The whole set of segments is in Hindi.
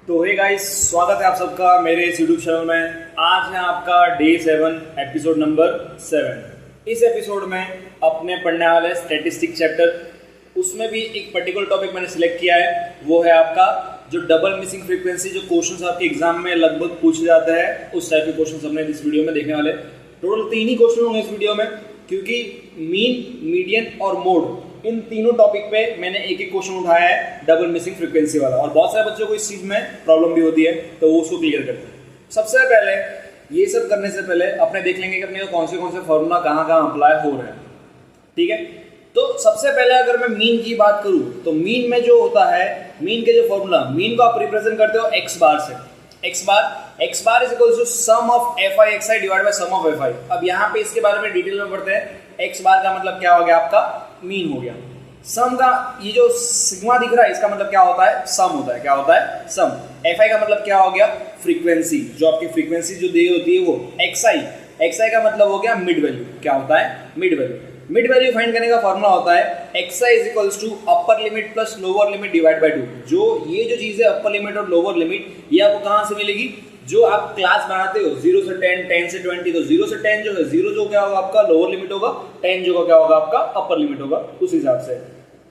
तो हे गाइस, स्वागत है आप सबका मेरे इस यूट्यूब चैनल में। आज है आपका डे 7 एपिसोड नंबर 7। इस एपिसोड में अपने पढ़ने वाले स्टैटिस्टिक्स चैप्टर, उसमें भी एक पर्टिकुलर टॉपिक मैंने सिलेक्ट किया है। वो है आपका जो डबल मिसिंग फ्रीक्वेंसी, जो क्वेश्चंस आपके एग्जाम में लगभग पूछे जाते हैं, उस टाइप के क्वेश्चंस हमने इस वीडियो में देखने वाले। टोटल 3 ही क्वेश्चन होंगे इस वीडियो में, क्योंकि मीन, मीडियन और मोड, इन तीनों टॉपिक पे मैंने एक एक क्वेश्चन उठाया है डबल मिसिंग फ्रीक्वेंसी वाला। और बहुत सारे बच्चों को इस चीज़ में प्रॉब्लम भी होती है, तो वो उसको क्लियर करते हैं। सबसे पहले ये सब करने से पहले अपने देख लेंगे कि अपने कौन से फॉर्मूला कहाँ अप्लाई हो रहे हैं। ठीक है, तो सबसे पहले अगर मैं मीन की बात करूँ तो मीन में जो होता है, मीन के जो फॉर्मूला, मीन को आप रिप्रेजेंट करते हो एक्स बार से। X bar is equals to sum of f i x i divide by sum of f i. अब यहाँ पे इसके बारे में डिटेल में पढ़ते हैं। एक्स बार का मतलब क्या हो गया, आपका मीन हो गया। सम का ये जो सिग्मा दिख रहा है, इसका मतलब क्या होता है, सम होता है। क्या होता है, सम। एफ आई का मतलब क्या हो गया, फ्रीक्वेंसी। जो आपकी फ्रीक्वेंसी जो दी होती है वो एक्स आई का मतलब हो गया मिड वैल्यू। क्या होता है, mid value. Mid value find करने का फॉर्मूला होता है x i is equals to upper limit plus lower limit divide by 2। जो ये जो चीज़ है अपर लिमिट और लोअर लिमिट, ये आपको कहाँ से मिलेगी, जो आप क्लास बनाते हो 0 से 10, 10 से 20। तो 0 से 10 जो है, 0 जो क्या होगा आपका लोअर लिमिट होगा, 10 जो क्या होगा आपका अपर लिमिट होगा, उस हिसाब से।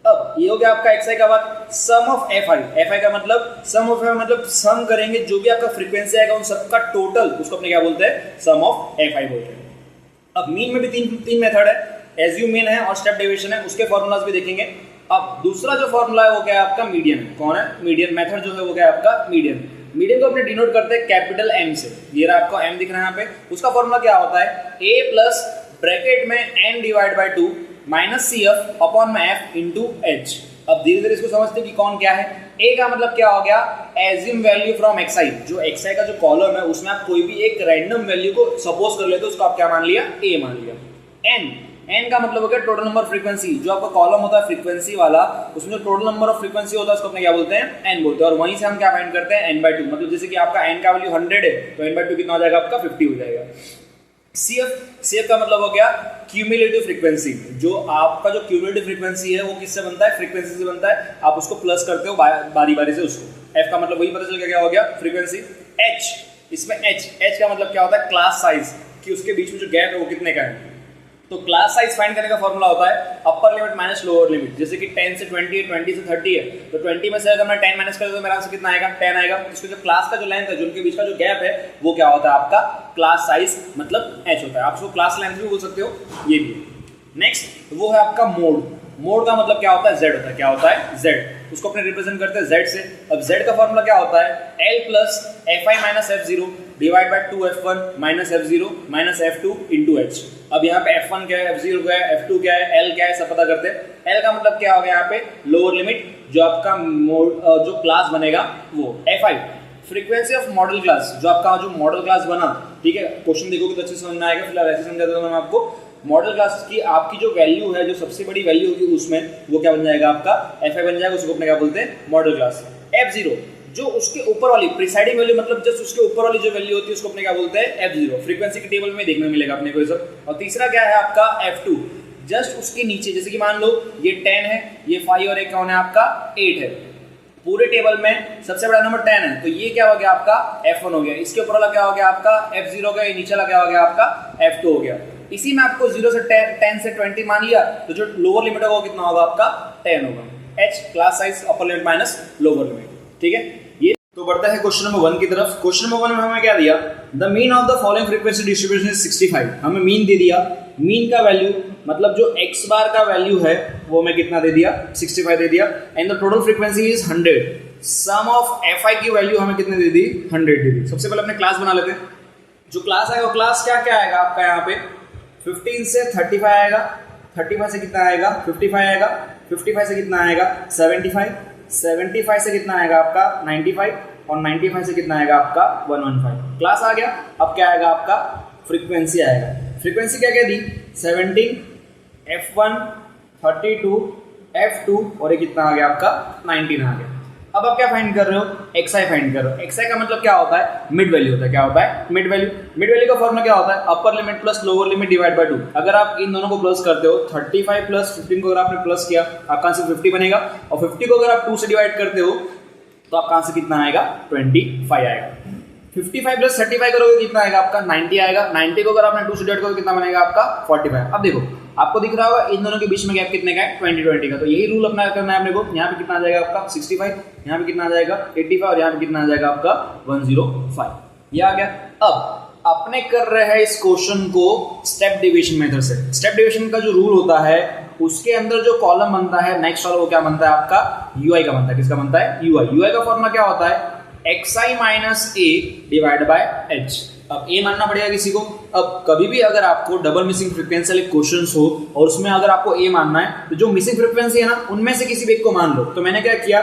अब ये हो गया आपका एक्स आई का बात। सम ऑफ एफ आई का मतलब, सम ऑफ एफ मतलब सम करेंगे जो भी आपका फ्रीक्वेंसी आएगा उन सबका टोटल, उसको अपने क्या बोलते हैं, सम ऑफ एफ आई बोलते हैं। अब मीन में भी तीन मेथड है, एज्यूम मीन है और स्टेप डेविएशन है, उसके फॉर्मूलाज भी देखेंगे। अब दूसरा जो फॉर्मूला है वो क्या है आपका, मीडियन। कौन है, मीडियन। मेथड जो है वो क्या है आपका, मीडियन। मीडियन को अपने डिनोट करते हैं कैपिटल एम से। ये रहा आपको एम दिख रहा है यहाँ पे। उसका फॉर्मूला क्या होता है, ए प्लस ब्रैकेट में n divide by 2 minus c f upon में एफ इंटू एच। अब धीरे धीरे इसको समझते हैं कि कौन क्या है। ए का मतलब क्या हो गया, एज्यूम वैल्यू फ्रॉम एक्स आई। जो एक्स आई का जो कॉलम है उसमें आप कोई भी एक रैंडम वैल्यू को सपोज कर लेते हो, उसको आप क्या मान लिया, ए मान लिया। एन का मतलब हो गया टोटल नंबर फ्रीक्वेंसी। जो आपका कॉलम होता है फ्रीक्वेंसी वाला, उसमें जो टोटल नंबर ऑफ फ्रीक्वेंसी होता है उसको अपने क्या बोलते हैं, एन बोलते हैं। और वहीं से हम क्या फाइंड करते हैं, एन बाय 2। मतलब जैसे कि आपका एन का वैल्यू 100 है तो एन बाय 2 कितना हो जाएगा आपका, 50 हो जाएगा। सीएफ का मतलब हो गया क्यूमुलेटिव फ्रीक्वेंसी। जो आपका जो क्यूमुलेटिव फ्रीक्वेंसी है वो किससे बनता है, फ्रीक्वेंसी से बनता है। आप उसको प्लस करते हो बारी बारी से उसको। एफ का मतलब वही पता चल गया, क्या हो गया, फ्रीक्वेंसी। एच, इसमें एच का मतलब क्या होता है, क्लास साइज, कि उसके बीच में जो गैप है वो कितने का है। तो क्लास साइज फाइंड करने का फॉर्मूला होता है upper limit minus lower limit. जैसे कि 10 से 20 है, 20 से 30 है, तो 20 में से अगर मैं 10 माइनस कर दूं तो मेरा आंसर कितना आएगा, 10 आएगा। इसके जो क्लास का जो लेंथ है, जो उनके बीच का जो गैप है, वो क्या होता है आपका, क्लास साइज मतलब एच होता है। आप उसको क्लास लेंथ भी बोल सकते हो, ये भी। नेक्स्ट वो है आपका मोड। मोड का मतलब क्या होता है, जेड होता है। क्या होता है, जेड। उसको अपने रिप्रेजेंट करते हैं जेड से। अब जेड का फॉर्मूला क्या होता है, L plus F I minus F zero divide by 2f1 minus f0 minus f2 into h. अब यहाँ पे f1 क्या है, f0 क्या है, f2 क्या है, l क्या है, सब पता करते हैं। l का मतलब क्या हो गया यहाँ पे, लोअर लिमिट। जो आपका जो क्लास बनेगा वो fi, frequency of model class. जो आपका जो मॉडल क्लास बना, ठीक है, क्वेश्चन देखोगे तो अच्छे समझ में आएगा। फिलहाल ऐसे समझा देता हूं मैं आपको। मॉडल क्लास की आपकी जो वैल्यू है, जो सबसे बड़ी वैल्यू होगी उसमें, वो क्या बन जाएगा आपका, fi बन जाएगा। उसको अपने क्या बोलते हैं, मॉडल क्लास। f0 जो उसके ऊपर वाली प्रिसाइडिंग वैल्यू, मतलब जस्ट उसके ऊपर वाली जो वैल्यू होती है उसको अपने क्या बोलते हैं, f0। फ्रीक्वेंसी के टेबल में देखने मिलेगा अपने को ये सब। और तीसरा क्या है आपका, f2, जस्ट उसके नीचे। जैसे कि मान लो ये 10 है, ये 5 और एक कौन है आपका, 8 है। पूरे टेबल में सबसे बड़ा नंबर 10 है, तो ये क्या हो गया आपका, f1 हो गया। इसके ऊपर वाला क्या हो गया आपका, f0 हो गया। ये नीचे वाला क्या हो गया आपका, f2 हो गया। इसी में आपको 0 से 10 से 20 मान लिया, तो जो लोअर लिमिट होगा वो कितना होगा आपका, 10 होगा। h class size upper limit minus lower limit. ठीक है, ये तो बढ़ता है क्वेश्चन नंबर 1 की तरफ। क्वेश्चन नंबर 1 में हमें क्या दिया, the mean of the following frequency distribution is 65। हमें मीन दे दिया। मीन का वैल्यू मतलब जो x बार का वैल्यू है वो मैं कितना दे दिया, 65 दे दिया। And the total frequency is 100। Sum of fi की वैल्यू हमें कितने दे दी, 100 दे दी। सबसे पहले अपने क्लास बना लेते हैं। जो क्लास आएगा वो क्लास क्या क्या आएगा आपका, यहाँ पे 15 से 35 आएगा, 35 से कितना आएगा, 55 आएगा, 55 से कितना आएगा, 75, 75 से कितना आएगा आपका, 95, और 95 से कितना आएगा आपका, 115। क्लास आ गया। अब क्या आएगा आपका, फ्रीक्वेंसी आएगा। फ्रीक्वेंसी क्या क्या दी, 17, f1, 32, f2 और ये कितना आ गया आपका, 19 आ गया। अब आप क्या फाइंड कर रहे हो, xi फाइंड कर रहे हो। xi का मतलब क्या होता है, मिड वैल्यू होता है। क्या होता है, मिड वैल्यू। मिड वैल्यू का फॉर्मूला क्या होता है, upper limit plus lower limit divide by 2। अगर आप इन दोनों को प्लस करते हो, 35 प्लस 15 को अगर आपने प्लस किया, आपका आंसर 50 बनेगा। और 50 को अगर आप 2 से डिवाइड करते हो तो आपका आंसर कितना आएगा 25 आएगा। 55 प्लस 35 करोगे कितना आएगा आपका 90 आएगा। 90 को अगर आपने 2 से डिवाइड करोगे कितना बनेगा आपका 45। अब देखो आपको दिख रहा होगा इन दोनों के बीच में गैप कितने का है 20 का। तो यही रूल अपना करना है अपने को। यहाँ पे कितना आ जाएगा आपका 65, यहाँ पे कितना आ जाएगा 85 और यहाँ पे कितना आ जाएगा आपका 105। ये आ गया। अब अपने कर रहे हैं इस क्वेश्चन को स्टेप डिवीजन मेथड से। स्टेप डिवीजन का जो रूल होता है उसके अंदर जो कॉलम बनता है नेक्स्ट वाला वो क्या बनता है आपका यूआई का बनता है। किसका बनता है यूआई। यूआई का फॉर्मूला क्या होता है xi minus A divide by H. अब ए मानना पड़ेगा किसी को। अब कभी भी अगर आपको डबल मिसिंग फ्रीक्वेंसी वाले क्वेश्चंस हो और उसमें अगर आपको ए मानना है तो जो मिसिंग फ्रीक्वेंसी है ना उनमें से किसी भी एक को मान लो। तो मैंने क्या किया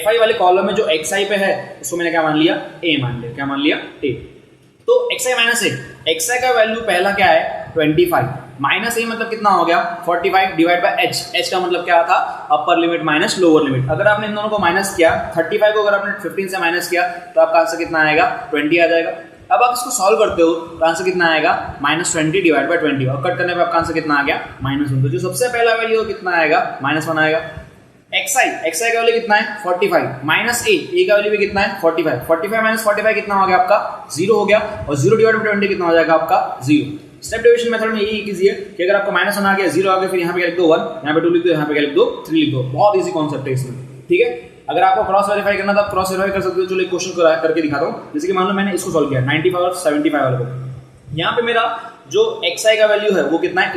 fi वाले कॉलम में जो xi पे है उसको मैंने क्या मान लिया a मान लिया। क्या मान लिया a। तो xi माइनस ए, xi का वैल्यू पहला क्या है 25 माइनस ए मतलब कितना हो गया 45 डिवाइड बाय एच। एच का मतलब क्या था upper limit minus lower limit. अगर आपने इन दोनों को माइनस किया 35 को अगर आपने 15 से माइनस किया तो आपका आंसर कितना आएगा 20 आ जाएगा। अब आप इसको सॉल्व करते हो तो आंसर कितना आएगा -20 डिवाइड बाय 20 और कट करने पे आपका आंसर कितना आ गया -1। तो जो सबसे पहला वैल्यू कितना आएगा -1 आएगा। xi का वैल्यू कितना है 45 माइनस ए का वैल्यू भी कितना है 45 माइनस 45 कितना हो गया आपका 0 हो गया और 0 डिवाइड बाय 20 कितना हो जाएगा आपका 0। स्टेप डिवीजन मेथड में यही कीजिए कि अगर आपको -1 आ गया 0 आ गया फिर यहाँ पे क्या लिख दो 1, यहाँ पे 2 लिख दो, यहाँ पे क्या लिख दो 3 लिख दो। बहुत इजी कॉन्सेप्ट है इसमें। ठीक है अगर आपको क्रॉस वेरीफाई करना था आप क्रॉस वेरीफाई कर सकते हो। चलो एक क्वेश्चन करके दिखाता हूँ। जैसे कि मान लो मैंने इसको सॉल्व किया 95 और 75 वाले को। यहाँ पे मेरा जो xi का वैल्यू है वो कितना है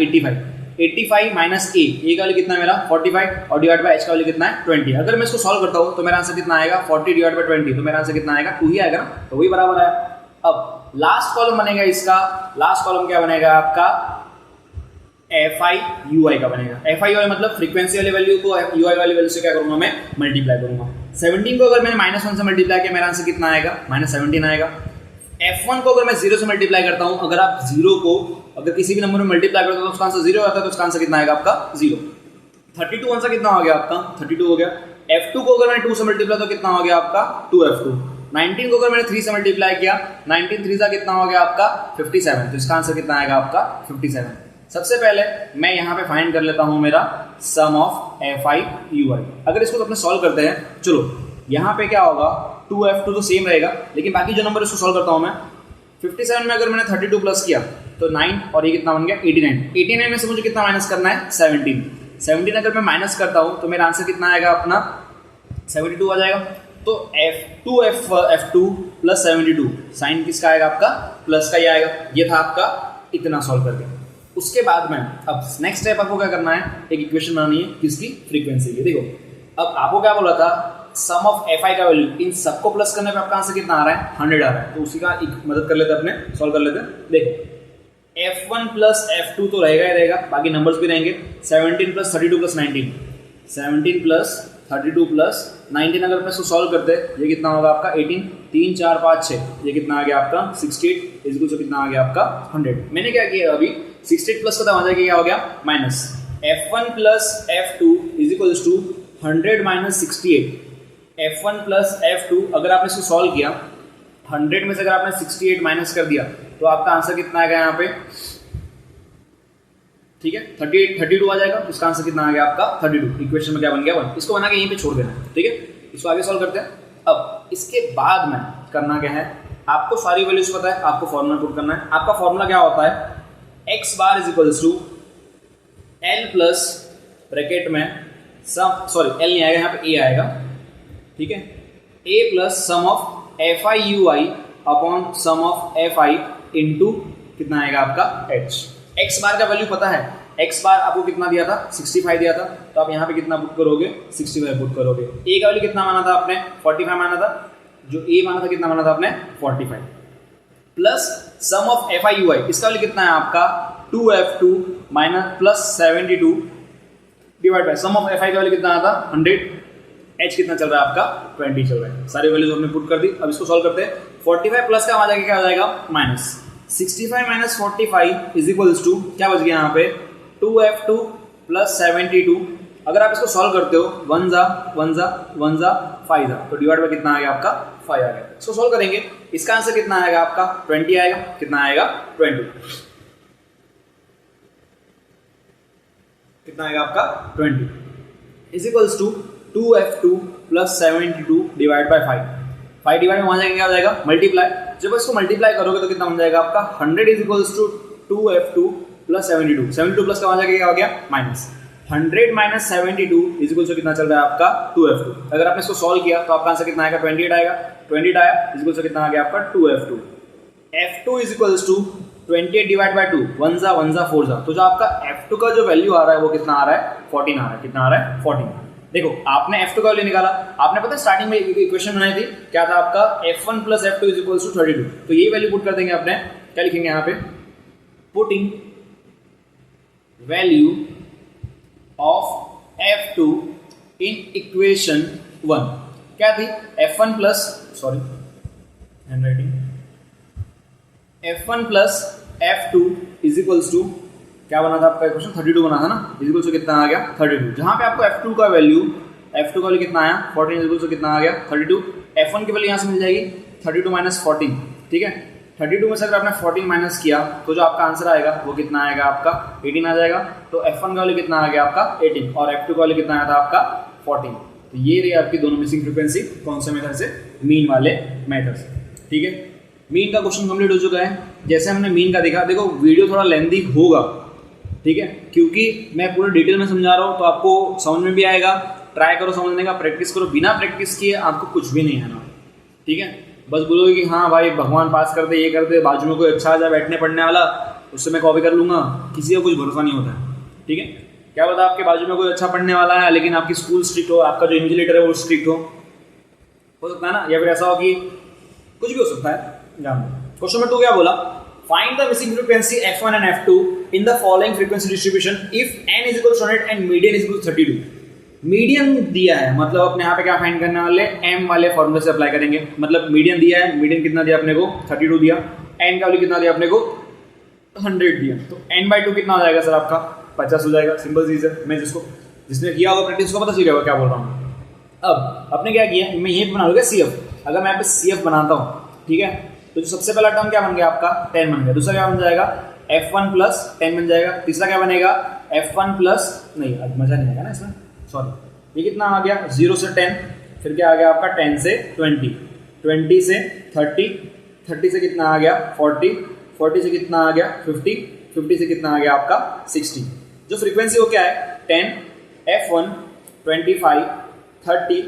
85 माइनस ए का वैल्यू कितना है मेरा 45 और डिवाइड बाय h का वैल्यू कितना है 20। अगर मैं इसको सॉल्व करता हूँ तो मेरा आंसर कितना आएगा 40 डिवाइड बाय 20 तो मेरा आंसर कितना आएगा 2 ही आएगा ना। तो वही बराबर आया। अब लास्ट कॉलम बनेगा इसका। लास्ट कॉलम क्या बनेगा आपका fi ui का बनेगा। fi ui मतलब फ्रीक्वेंसी वाले वैल्यू को ui वाली वैल्यू से क्या करूंगा मैं मल्टीप्लाई करूंगा। 17 को अगर मैंने -1 से मल्टीप्लाई किया मेरा आंसर कितना आएगा -17 आएगा। f1 को अगर मैं 0 से मल्टीप्लाई करता हूं अगर आप 0 को अगर किसी भी नंबर में मल्टीप्लाई करते हो तो उसका आंसर 0 आता है तो उसका आंसर कितना आएगा आपका 0। 32 आंसर कितना हो गया आपका 32 हो गया। f2 को अगर मैंने 2 से मल्टीप्लाई तो कितना हो गया आपका 2f2। 19 को अगर मैंने 3 से मल्टीप्लाई किया 19 3 से कितना हो गया आपका 57 तो इसका आंसर कितना आएगा आपका 57। सबसे पहले मैं यहाँ पे फाइंड कर लेता हूँ मेरा सम ऑफ fi ui। अगर इसको अपने सॉल्व करते हैं चलो यहाँ पे क्या होगा 2f2 तो सेम रहेगा लेकिन बाकी जो नंबर इसको सॉल्व करता हूँ मैं 57 में अगर मैंने 32 प्लस किया तो 9 और ये कितना बन गया 89 में से मुझे कितना माइनस करना है 17 अगर मैं माइनस करता हूँ तो मेरा आंसर कितना आएगा अपना 72 आ जाएगा। तो f2 प्लस 72 साइन किसका आएगा आपका प्लस का ही आएगा। ये था आपका इतना सॉल्व करके। उसके बाद में अब नेक्स्ट स्टेप आपको क्या करना है एक इक्वेशन बनानी है किसकी फ्रीक्वेंसी की। देखो अब आपको क्या बोला था सम ऑफ fi का वैल्यू इन सबको प्लस करने पे आपका आंसर कितना आ रहा है 100 आ रहा है। तो उसी का एक मदद कर लेते हैं अपने सॉल्व कर लेते हैं। देखो f1 प्लस f2 तो रहेगा ही रहेगा बाकी नंबर्स भी रहेंगे। 17 प्लस 32 प्लस 19 17 प्लस 32 प्लस 19 अगर मैं इसको सॉल्व करते हैं ये कितना होगा आपका 18 3 4 5 6 ये कितना आ गया आपका 68 इज इक्वल टू कितना आ गया आपका 100। मैंने क्या किया अभी 68 प्लस खत्म आ जाएगा क्या हो गया minus f1 plus f2 is equal to 100 minus 68। f1 plus f2 अगर आपने इसको सॉल्व किया 100 में से अगर आपने 68 माइनस कर दिया तो आपका आंसर कितना आएगा यहाँ पे ठीक है 32 आ जाएगा। इसका आंसर कितना आ गया आपका 32। इक्वेशन में क्या बन गया 1। इसको बना के यहीं पे छोड़ देना है। ठीक है इसको आगे सॉल्व करते हैं। अब इसके बाद में करना क्या है आपको सारी वैल्यूज पता है आपको फॉर्मूला पुट करना है। आपका फॉर्मूला क्या होता है x bar is equals to l plus bracket में सम सॉरी l नहीं आएगा यहाँ पे a आएगा। ठीक है a plus sum of fi ui upon sum of fi into कितना आएगा आपका h। x बार का वैल्यू पता है x बार आपको कितना दिया था 65 दिया था तो आप यहाँ पे कितना पुट करोगे 65 पुट करोगे। a का वैल्यू कितना माना था आपने 45 माना था। जो a माना था कितना माना था आपने 45 plus sum of fi ui इसका वैल्यू कितना है आपका 2f2 minus plus 72 divide by sum of fi का वैल्यू कितना आता 100 h कितना चल रहा है आपका 20 चल रहा है। सारी वैल्यूज हमने पुट कर दी। अब इसको सॉल्व करते हैं 45 प्लस का आ जाएगा क्या हो जाएगा minus 65 minus 45 is equals to क्या बच गया यहाँ पे 2f2 प्लस 72। अगर आप इसको सॉल्व करते हो 1 जा 5 जा तो डिवाइड बाय कितना आ गया आपका 5 आ गया। इसको सॉल्व करेंगे इसका आंसर कितना आएगा आपका 20 आएगा। कितना आएगा 20 कितना आएगा आपका 20 is equals to 2f2 plus 72 divide by 5 divide में वहाँ जाएगा क्या हो जाएगा मल्टीप्लाई। जब इसको मल्टीप्लाई करोगे तो कितना बन जाएगा आपका 100 is equals to 2f2 plus 72 plus का वहाँ जाएगा क्या हो गया minus 100 minus 72 is equals to कितना चल रहा है आपका 2f2। अगर आपने इसको सॉल्व किया तो आपका आंसर कितना आएगा 28 आएगा। 28 आया इज इक्वल्स टू कितना आ गया आपका 2f2। f2 is equals to 28 divide by 2 1 जा 4 जा। तो जो आपका f2 का जो वैल्यू आ रहा है वो कितना आ रहा है 14 आ रहा है। कितना आ रहा है 14। देखो आपने f2 का वैल्यू निकाला, आपने पता है स्टार्टिंग में इक्वेशन बनाई थी क्या था आपका f1 plus f2 is equals to 32। तो यही वैल्यू पुट कर देंगे आपने। क्या लिखेंगे यहाँ पे putting value of f2 in equation 1 क्या थी f1 plus f1 plus f2 is equals to क्या बना था आपका इक्वेशन 32 बना था ना। इज इक्वल्स टू कितना आ गया 32। जहां पे आपको f2 का वैल्यू कितना आया 14 इज इक्वल्स टू कितना आ गया 32। f1 की वैल्यू यहां से मिल जाएगी 32 माइनस 14। ठीक है 32 में से अगर आपने 14 माइनस किया तो जो आपका आंसर आएगा वो कितना आएगा आपका 18 आ जाएगा। तो f1 का वैल्यू कितना आ गया आपका 18 और f2 का वैल्यू कितना आया था आपका 14। तो ये रही आपकी दोनों मिसिंग फ्रीक्वेंसी कौन से मेथड से मीन वाले मेथड से। ठीक है मीन का क्वेश्चन कंप्लीट हो चुका है। जैसे हमने मीन का देखा, देखो वीडियो थोड़ा लेंथी होगा ठीक है क्योंकि मैं पूरे डिटेल में समझा रहा हूँ तो आपको समझ में भी आएगा। ट्राई करो समझने का, प्रैक्टिस करो। बिना प्रैक्टिस किए आपको कुछ भी नहीं आना। ठीक है बस बोलोगे कि हाँ भाई भगवान पास कर दे, ये कर दे, बाजू में कोई अच्छा आ जाए बैठने पढ़ने वाला उससे मैं कॉपी कर लूँगा। किसी का कुछ भरोसा नहीं होता है। ठीक है क्या पता आपके बाजू में कोई अच्छा पढ़ने वाला है लेकिन आपकी स्कूल स्ट्रिक्ट हो, आपका जो इन्विजिलेटर है वो स्ट्रिक्ट हो सकता है ना। या फिर ऐसा हो कि कुछ भी हो सकता है। जान क्वेश्चन नंबर 2 क्या बोला, find the missing frequency f1 and f2 in the following frequency distribution if n is equal to 100 and median is equal to 32। Median दिया है मतलब अपने यहाँ पे क्या फाइंड करने वाले m वाले फॉर्मूले से अप्लाई करेंगे। मतलब मीडियन दिया है, मीडियन कितना दिया अपने को 32 दिया, n का वैल्यू कितना दिया अपने को 100 दिया। तो n/2 कितना हो जाएगा सर आपका 50 हो जाएगा। सिंपल चीज है। मैं जिसने किया होगा प्रैक्टिस को पता चल जाएगा क्या बोल रहा हूँ। अब अपने क्या किया, मैं ये बना लूँगा CF। अगर मैं यहाँ पे CF बनाता हूँ ठीक है तो जो सबसे पहला टर्म क्या बन गया आपका 10 बन गया। दूसरा क्या बन जाएगा f1 प्लस 10 बन जाएगा। तीसरा क्या बनेगा f1 प्लस नहीं अब मजा नहीं आएगा ना इसमें, सॉरी। ये कितना आ गया 0 से 10, फिर क्या आ गया आपका 10 से 20, 20 से 30, 30 से कितना आ गया 40, 40 से कितना आ गया 50, 50 से कितना आ गया आपका 60। जो फ्रीक्वेंसी वो क्या है 10 f1 25 30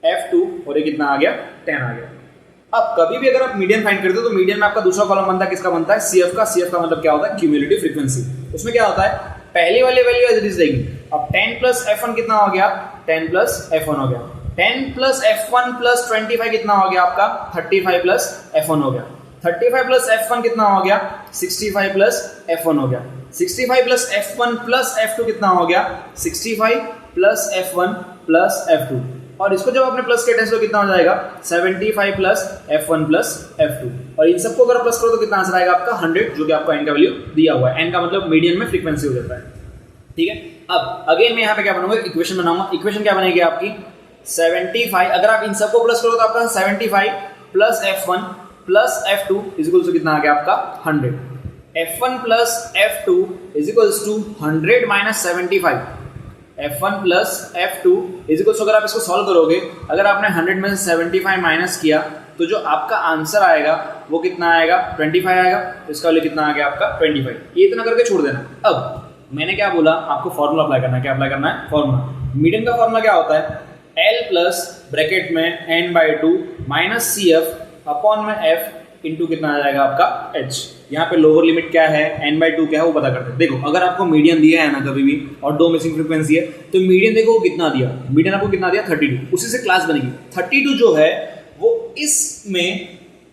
f2 और ये कितना आ गया 10 आ गया। अब कभी भी अगर आप मीडियन फाइंड करते हो तो मीडियन में आपका दूसरा कॉलम बनता है किसका बनता है CF का। CF का मतलब क्या होता है क्यूमुलेटिव फ्रीक्वेंसी। उसमें क्या होता है पहली वाली वैल्यू एज इट इज रहेगी। अब 10 प्लस f1 कितना हो गया 10 प्लस f1 हो गया। 10 प्लस f1 प्लस 25 कितना हो गया आपका 35 प्लस f1 हो गया। 35 प्लस f1 कितना हो गया 65 प्लस f1 हो गया। 65 प्लस f1 प्लस f2 कितना हो गया 65 प्लस f1 प्लस f2। और इसको जब आपने प्लस किया तो कितना हो जाएगा 75 प्लस f1 प्लस f2। और इन सबको अगर प्लस करो तो कितना आंसर आएगा आपका 100 जो कि आपको n का वैल्यू दिया हुआ है। n का मतलब मीडियन में फ्रीक्वेंसी हो जाता है। ठीक है अब अगेन मैं यहाँ पे क्या बनाऊंगा इक्वेशन बनाऊंगा। इक्वेशन क्या बनेगी आपकी 75। अगर आप इन सबको प्लस करो तो आपका 75 plus f1 plus f2 is equals to कितना आ गया आपका 100। f1 plus f2 is equals to 100 minus 75। f1 plus f2 is equals to अगर आप इसको सॉल्व करोगे, अगर आपने 100 में से 75 माइनस किया तो जो आपका आंसर आएगा वो कितना आएगा 25 आएगा। तो इसका वैल्यू कितना आ गया आपका 25। ये इतना करके छोड़ देना। अब मैंने क्या बोला आपको फॉर्मूला अप्लाई करना है। क्या अप्लाई करना है फॉर्मूला। मीडियन का फॉर्मूला क्या होता है L प्लस ब्रैकेट में n/2 माइनस CF अपॉन में f इंटू कितना आ जाएगा आपका h। यहाँ पे लोअर लिमिट क्या है n/2 क्या है वो पता करते हैं। देखो अगर आपको मीडियन दिया है ना कभी भी और दो मिसिंग फ्रीक्वेंसी है तो मीडियन देखो कितना दिया, मीडियन आपको कितना दिया 32। उसी से क्लास बनेगी। 32 जो है वो इसमें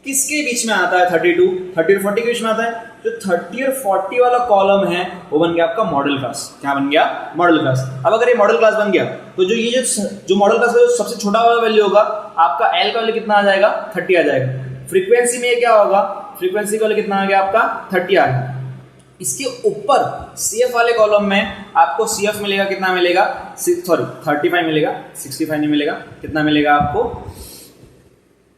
किसके बीच में आता है 32 30 और 40 के बीच में आता है। जो 30 और 40 वाला कॉलम है वो बन गया आपका मॉडल क्लास। क्या बन गया मॉडल क्लास। अब अगर ये मॉडल क्लास बन गया तो जो ये जो मॉडल क्लास का सबसे छोटा वाला वैल्यू होगा आपका L का वैल्यू कितना आ जाएगा 30 आ जाएगा। फ्रीक्वेंसी में क्या होगा फ्रीक्वेंसी का कितना आ गया आपका 30 आ गया। इसके ऊपर CF वाले कॉलम में आपको CF मिलेगा कितना मिलेगा 35 मिलेगा 65 नहीं मिलेगा। कितना मिलेगा आपको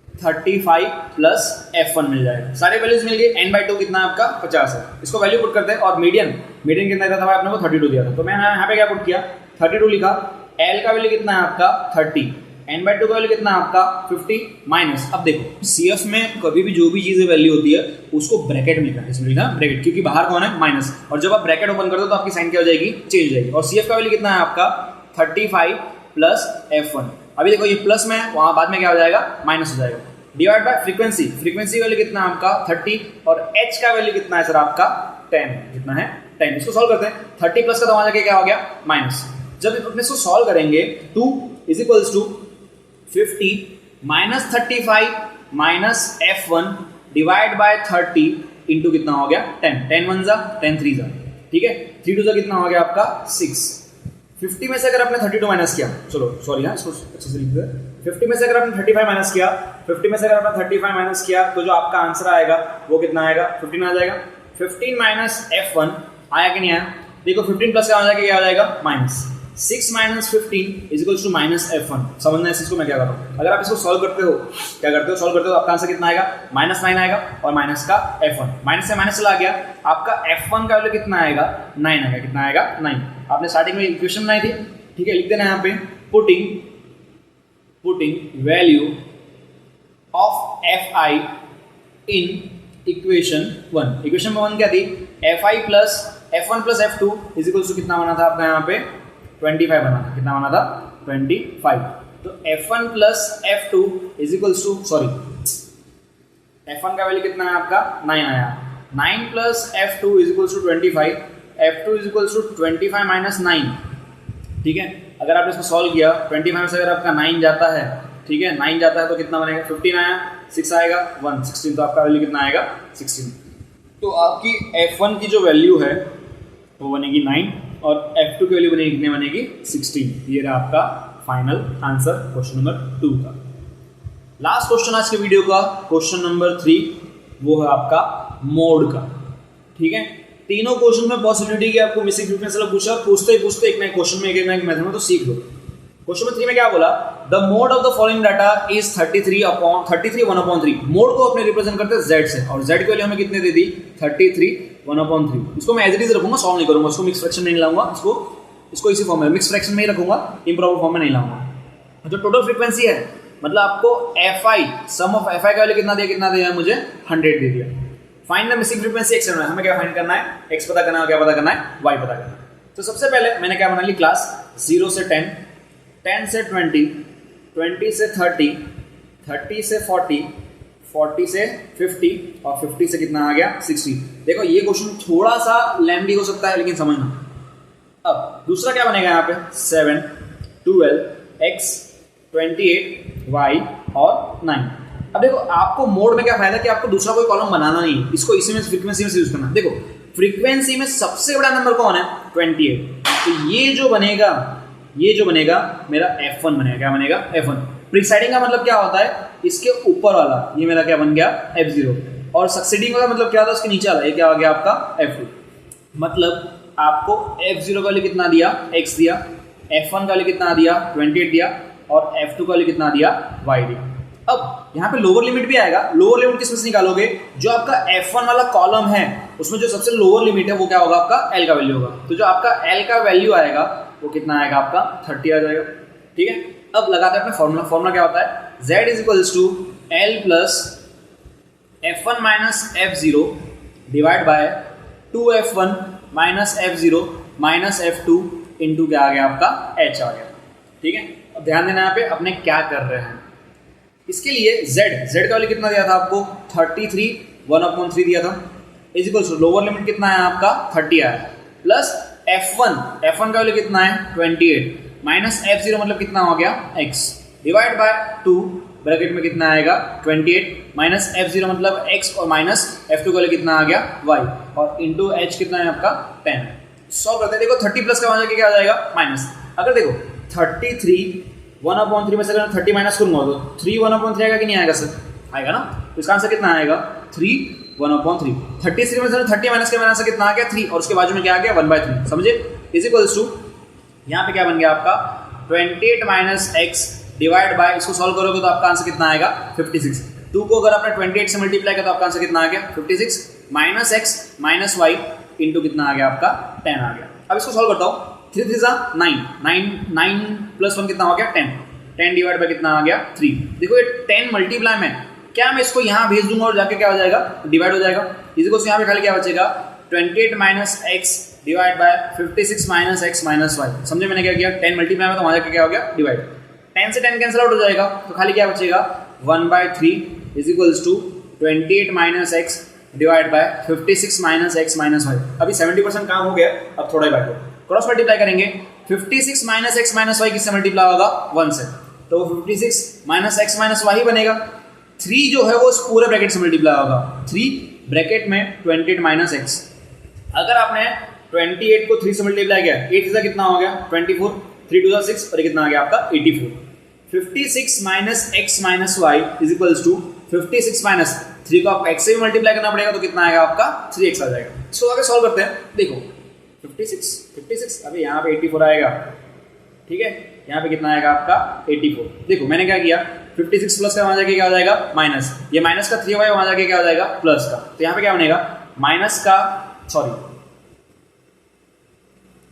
35 प्लस f1 मिल जाएगा। सारे वैल्यूज मिल गए। n/2 कितना आपका 50 है। इसको वैल्यू पुट करते हैं और मीडियन कितना दिया था भाई आपने को 32 दिया था। तो मैंने यहाँ पे क्या पुट किया 32 लिखा एल का वैल्यू कितना है आपका 30, n/2 का वैल्यू कितना है आपका 50 माइनस। अब देखो CF में कभी भी जो भी चीज़ वैल्यू होती है उसको ब्रैकेट में लिखना है, इसमें लिखना ब्रैकेट, क्योंकि बाहर कौन है माइनस, और जब आप ब्रैकेट ओपन करते हो तो आपकी साइन क्या हो जाएगी, चेंज हो जाएगी। और CF का वैल्यू कितना है आपका 35 प्लस F1। अभी देखो ये प्लस में है, वहाँ बाद में क्या हो जाएगा, माइनस हो जाएगा। डिवाइड बाय फ्रीक्वेंसी, फ्रीक्वेंसी का वैल्यू कितना है आपका 30 और H का वैल्यू कितना है सर आपका 10, कितना है 10। इसको सॉल्व करते हैं, 30 प्लस का तो वहाँ जाके क्या हो गया माइनस। जब अपने इसको सॉल्व करेंगे 2 is equals to 50 minus 35 minus F1 divide by 30 into कितना हो गया 10, 10 1 जा 10 3 जा, ठीक है, 3 2 जा कितना हो गया आपका 6। 50 में से अगर आपने 32 माइनस किया, चलो सॉरी हाँ इसको अच्छे से लिख दो, 50 में से अगर आपने 35 माइनस किया, 50 में से अगर आपने 35 माइनस किया तो जो आपका आंसर आएगा वो कितना आएगा 15 आ जाएगा। 15 माइनस F1 आया कि नहीं आया, देखो 15 प्लस का आ जाएगा क्या आ जाएगा minus 6 minus 15 is equals to minus F1। समझना है इसको मैं क्या कर रहा हूँ। अगर आप इसको सॉल्व करते हो, क्या करते हो, सॉल्व करते हो, आपका आंसर कितना आएगा -9 आएगा और माइनस का F1, माइनस से माइनस चला गया, आपका F1 का वैल्यू कितना आएगा 9 आएगा, कितना आएगा 9। आपने स्टार्टिंग में इक्वेशन बनाई थी, ठीक है, लिख देना यहाँ पे putting value of Fi in equation 1। Equation 1 क्या थी, Fi plus F1 plus F2 is equals to कितना बना था आपका यहाँ पे 25 बना था, कितना बना था 25। तो F1 plus F2 is equals to, sorry F1 का वैल्यू कितना है आपका 9 आया, 9 plus F2 is equals to 25, F2 is equals to 25 minus 9, ठीक है। अगर आपने इसको सॉल्व किया 25 से अगर आपका 9 जाता है, ठीक है, 9 जाता है तो कितना बनेगा 15 आया, 6 आएगा 1, 16, तो आपका वैल्यू कितना आएगा 16। तो आपकी F1 की जो वैल्यू है वो बनेगी 9 और F2 की वैल्यू बनेगी कितने, बनेगी 16। ये रहा आपका फाइनल आंसर क्वेश्चन नंबर 2 का। लास्ट क्वेश्चन आज के वीडियो का, क्वेश्चन नंबर 3, वो है आपका मोड का, ठीक है। तीनों क्वेश्चन में पॉसिबिलिटी की आपको मिसिंग फ्रीक्वेंसी वाला पूछा, पूछते ही पूछते एक नए क्वेश्चन में एक नए मेथड में तो सीख लो। क्वेश्चन नंबर 3 में क्या बोला, the mode of the following data is 33 1/3। Mode को अपने रिप्रेजेंट करते हैं z से, और z की वैल्यू हमें कितने दे दी 33 1/3। इसको मैं एज इट इज रखूंगा, सॉल्व नहीं करूंगा, इसको मिक्स फ्रैक्शन में नहीं लाऊंगा, इसको इसी फॉर्म में मिक्स फ्रैक्शन में ही रखूंगा, इंप्रॉपर फॉर्म में नहीं लाऊंगा। जो टोटल फ्रीक्वेंसी है, मतलब आपको Fi सम ऑफ Fi का वैल्यू कितना दिया मुझे 100 दे दिया। Find the missing frequency x, हमें क्या फाइंड करना है, x पता करना है, क्या पता करना है, y पता करना है। तो सबसे पहले मैंने क्या बना ली क्लास 0 से 10, 10 से 20, 20 से 30, 30 से 40, 40 से 50 और 50 से कितना आ गया 60। देखो ये क्वेश्चन थोड़ा सा लेंथी हो सकता है लेकिन समझना। अब दूसरा क्या बनेगा यहाँ पे 7, 12, x, 28, y और 9। अब देखो आपको मोड में क्या फायदा कि आपको दूसरा कोई कॉलम बनाना नहीं है, इसको इसी में फ्रीक्वेंसी में यूज करना। देखो फ्रीक्वेंसी में सबसे बड़ा नंबर कौन है 28, तो ये जो बनेगा मेरा F1 बनेगा, क्या बनेगा F1। प्रीसाइडिंग का मतलब क्या होता है, इसके ऊपर वाला, ये मेरा क्या बन गया F0, और सक्सीडिंग का मतलब क्या होता है, उसके नीचे वाला, ये क्या हो गया आपका F2। मतलब आपको F0 का वैल्यू कितना दिया x दिया, F1 का वैल्यू कितना दिया 28 दिया, और F2 का वैल्यू कितना दिया y दिया। अब यहाँ पे लोअर लिमिट भी आएगा, लोअर लिमिट किसमें से निकालोगे, जो आपका F1 वाला कॉलम है उसमें जो सबसे लोअर लिमिट है वो क्या होगा आपका L का वैल्यू होगा। तो जो आपका L का वैल्यू आएगा वो कितना आएगा आपका 30 आ जाएगा, ठीक है। अब लगाते हैं अपना फॉर्मूला क्या होता है, z is equals to L plus F1 minus F0 divide by 2F1 minus F0 minus F2 into क्या आ गया आपका H आ गया, ठीक है। अब ध्यान देना यहाँ पे अपने क्या कर रहे हैं। इसके लिए z का वैल्यू कितना दिया था आपको 33 1/3 दिया था, is equals to lower limit कितना है आपका 30 आया, प्लस F1 का वैल्यू कितना है 28 माइनस F0 मतलब कितना हो गया x डिवाइड बाय 2 ब्रैकेट में कितना आएगा 28 माइनस F0 मतलब x और माइनस F2 का वैल्यू कितना आ गया y और इंटू h कितना है आपका 10। सॉल्व करते हैं, देखो 30 प्लस का वजह क्या आ जाएगा माइनस। अगर देखो 33 1/3 में से अगर 30 माइनस करूंगा तो 3 1/3 आएगा कि नहीं आएगा सर, आएगा ना। तो इसका आंसर कितना आएगा 3 1/3। 33 में से 30 माइनस के आंसर कितना आ गया 3 और उसके बाजू में क्या आ गया 1/3, समझे। इज इक्वल्स टू यहाँ पे क्या बन गया आपका 28 माइनस x डिवाइड बाय, इसको सॉल्व करोगे तो आपका आंसर कितना आएगा 56। 2 को अगर आपने 28 से मल्टीप्लाई किया तो आपका आंसर कितना आ गया 56 minus x minus y into कितना आ गया आपका 10 आ गया। अब इसको सॉल्व करता हूँ, 3 3 9 9 9 प्लस 1 कितना हो गया 10, 10 डिवाइड बाय कितना आ गया 3। देखो ये 10 मल्टीप्लाई में क्या मैं इसको यहाँ भेज दूंगा और जाके क्या हो जाएगा डिवाइड हो जाएगा। इसी को यहाँ पे खाली क्या बचेगा 28 minus x divide by 56 minus x minus y. समझे मैंने क्या किया, 10 मल्टीप्लाई में तो वहाँ जाके क्या हो गया डिवाइड, 10 से 10 कैंसिल आउट हो जाएगा तो खाली क्या बचेगा 1/3 is equals to 28 minus x divide by 56 minus x minus y. अभी 70% काम हो गया, अब थोड़ा ही बाकी क्रॉस मल्टीप्लाई करेंगे। 56 माइनस एक्स माइनस वाई किससे मल्टीप्लाई होगा 1 से, तो 56 माइनस एक्स माइनस वाई बनेगा। 3 जो है वो इस पूरे ब्रैकेट से मल्टीप्लाई होगा, 3 ब्रैकेट में 28 माइनस एक्स। अगर आपने 28 को 3 से मल्टीप्लाई किया, 8 से कितना हो गया 24, 3 2 6 और कितना आ गया आपका 84। 56 minus x minus y is equals to 56 minus 3 को आप x से भी मल्टीप्लाई करना पड़ेगा तो कितना आएगा आपका 3x आ जाएगा। इसको आगे सॉल्व करते हैं। देखो 56 अभी यहाँ पे 84 आएगा, ठीक है, यहाँ पे कितना आएगा आपका 84। देखो मैंने क्या किया 56 प्लस का वहाँ जाके क्या हो जाएगा माइनस, ये माइनस का 3y वहाँ जाके क्या हो जाएगा प्लस का, तो यहाँ पे क्या बनेगा माइनस का, सॉरी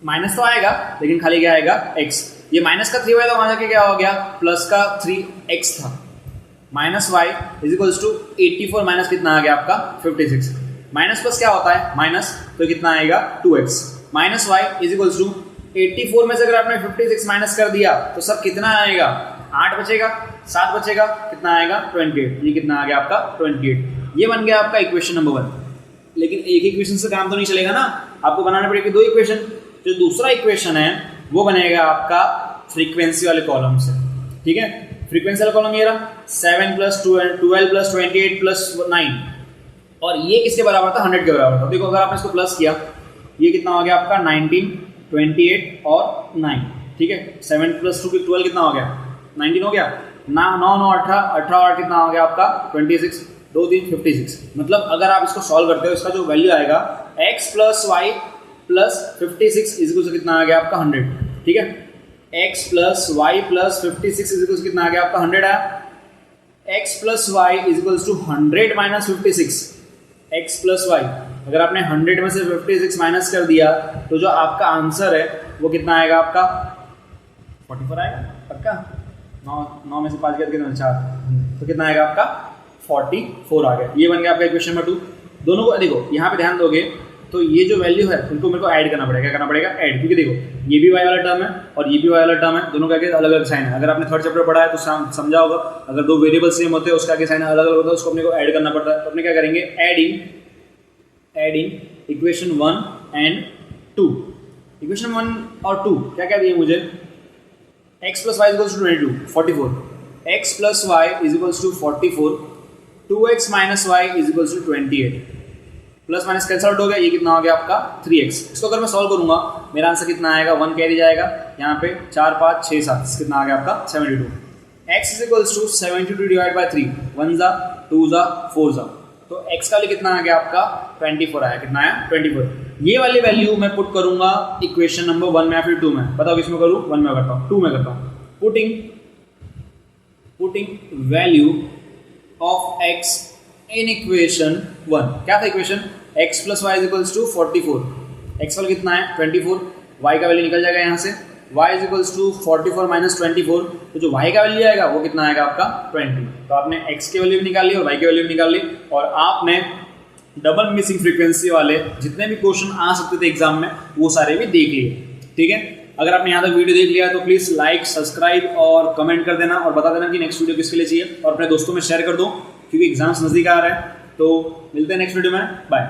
माइनस तो आएगा लेकिन खाली क्या आएगा x, ये माइनस का 3y तो वहाँ जाके क्या हो गया प्लस का 3x था, minus y is equals to 84 minus कितना आ गया आपका 56। माइनस प्लस क्या होता है माइनस, तो कितना आएगा 2x minus y is equals to 84 में से अगर आपने 56 माइनस कर दिया तो सब कितना आएगा 8 बचेगा, 7 बचेगा, कितना आएगा 28। ये कितना आ गया आपका 28। ये बन गया आपका इक्वेशन नंबर 1। लेकिन एक इक्वेशन से काम तो नहीं चलेगा ना, आपको बनाने पड़ेगी 2 इक्वेशन। जो दूसरा इक्वेशन है वो बनेगा आपका फ्रीक्वेंसी वाले कॉलम से, ठीक है। फ्रीक्वेंसी वाला कॉलम ये रहा 7 प्लस 12 प्लस 28 प्लस 9 और ये किसके बराबर था 100 के बराबर था। देखो अगर आपने इसको प्लस किया ये कितना हो गया आपका 19, 28 और 9, ठीक है। 7 प्लस 2 12 कितना हो गया 19 हो गया ना, 9 9 18 18 और कितना हो गया आपका 26, 2 3 56। मतलब अगर आप इसको सॉल्व करते हो इसका जो वैल्यू आएगा x plus y plus 56 is कितना आ गया आपका 100, ठीक है। x plus y plus 56 is कितना आ गया आपका 100 आया। x plus y is equals to 100 minus 56। x plus y अगर आपने 100 में से 56 माइनस कर दिया तो जो आपका आंसर है वो कितना आएगा आपका 44 आएगा पक्का। 9 में से 5 गया कितना 4, तो कितना आएगा आपका 44 आ गया। ये बन गया आपका इक्वेशन नंबर 2। दोनों को देखो यहाँ पे ध्यान दोगे तो ये जो वैल्यू है उनको मेरे को ऐड करना पड़ेगा, क्या करना पड़ेगा ऐड, क्योंकि देखो ये भी y वाला टर्म है और ये भी y वाला टर्म है, दोनों का आगे अलग अलग साइन है। अगर आपने थर्ड चैप्टर पढ़ा है तो समझा होगा, अगर 2 वेरिएबल सेम होते हैं उसका आगे साइन अलग अलग होता है, उसको अपने को ऐड करना पड़ता है। तो अपने क्या करेंगे एडिंग इक्वेशन 1 एंड 2। इक्वेशन 1 और 2 क्या क्या दिए मुझे, x plus y is to 22 44, x plus y is equals to 44, 2x minus y is equals to 28, plus minus cancel out हो गया, ये कितना हो गया आपका 3x। इसको अगर मैं सॉल्व करूंगा मेरा आंसर कितना आएगा 1 कैरी जाएगा, यहाँ पे 4 5 6 7 कितना आ गया आपका 72। x is equals to 72 divide by 3, 1 जा 2 जा 4 जा, तो x का लिए कितना आ गया आपका 24 आया, कितना आया 24। ये वाली वैल्यू मैं पुट करूंगा इक्वेशन नंबर 1 में या फिर 2 में, बताओ किसमें करूँ 1 में करता हूँ 2 में करता हूँ। Putting value of x in equation 1, क्या था equation x plus y is equals to 44, x वाला कितना है 24, y का वैल्यू निकल जाएगा यहाँ से, y is equals to 44 minus 24, तो जो y का वैल्यू आएगा वो कितना आएगा आपका 20। तो आपने x की वैल्यू भी निकाल ली और y की वैल्यू भी निकाल ली और आपने डबल मिसिंग फ्रीक्वेंसी वाले जितने भी क्वेश्चन आ सकते थे एग्जाम में वो सारे भी देख लिए, ठीक है। अगर आपने यहाँ तक वीडियो देख लिया तो प्लीज़ लाइक सब्सक्राइब और कमेंट कर देना और बता देना कि नेक्स्ट वीडियो किसके लिए चाहिए और अपने दोस्तों में शेयर कर दो क्योंकि एग्जाम्स नज़दीक आ रहे हैं। तो मिलते हैं नेक्स्ट वीडियो में, बाय।